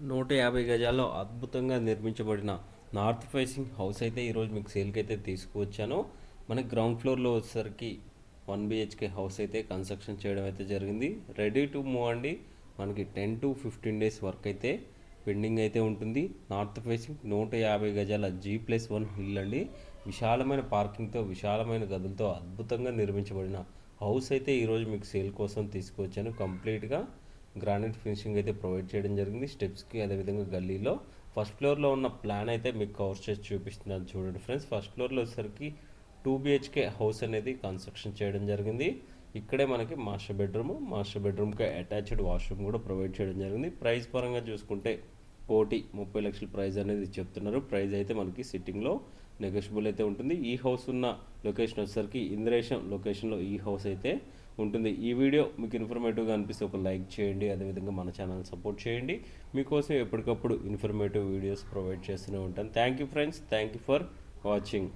150 గజాల్లో అద్భుతంగా నిర్మించబడిన నార్త్ ఫేసింగ్ హౌస్ అయితే ఈరోజు మీకు సేల్కి అయితే తీసుకువచ్చాను. మనకి గ్రౌండ్ ఫ్లోర్లో వచ్చేసరికి 1 BHK హౌస్ అయితే కన్స్ట్రక్షన్ చేయడం అయితే జరిగింది. రెడీ టు మూవ్ అండి. మనకి 10 to 15 డేస్ వర్క్ అయితే పెండింగ్ అయితే ఉంటుంది. నార్త్ ఫేసింగ్ 150 గజాల G+1 హిల్ అండి. విశాలమైన పార్కింగ్తో, విశాలమైన గదులతో అద్భుతంగా నిర్మించబడిన హౌస్ అయితే ఈరోజు మీకు సేల్ కోసం తీసుకువచ్చాను. కంప్లీట్గా గ్రానైట్ ఫినిషింగ్ అయితే ప్రొవైడ్ చేయడం జరిగింది. స్టెప్స్కి అదేవిధంగా గల్లీలో ఫస్ట్ ఫ్లోర్లో ఉన్న ప్లాన్ అయితే మీకు కవర్ చేసి చూపిస్తున్నాను చూడండి ఫ్రెండ్స్. ఫస్ట్ ఫ్లోర్లో వచ్చేసరికి 2 BHK హౌస్ అనేది కన్స్ట్రక్షన్ చేయడం జరిగింది. ఇక్కడే మనకి మాస్టర్ బెడ్రూమ్కి అటాచ్డ్ వాష్రూమ్ కూడా ప్రొవైడ్ చేయడం జరిగింది. ప్రైస్ పరంగా చూసుకుంటే 1,30,00,000 ప్రైస్ అనేది చెప్తున్నారు. ప్రైస్ అయితే మనకి సిట్టింగ్లో నెగోషియబుల్ అయితే ఉంటుంది. ఈ హౌస్ ఉన్న లొకేషన్ వచ్చేసరికి ఇంద్రేశం లొకేషన్లో ఈ హౌస్ అయితే ఉంటుంది. ఈ వీడియో మీకు ఇన్ఫర్మేటివ్గా అనిపిస్తే ఒక లైక్ చేయండి. అదేవిధంగా మన ఛానల్ సపోర్ట్ చేయండి. మీకోసం ఎప్పటికప్పుడు ఇన్ఫర్మేటివ్ వీడియోస్ ప్రొవైడ్ చేస్తూనే ఉంటాను. Thank you friends. Thank you for watching.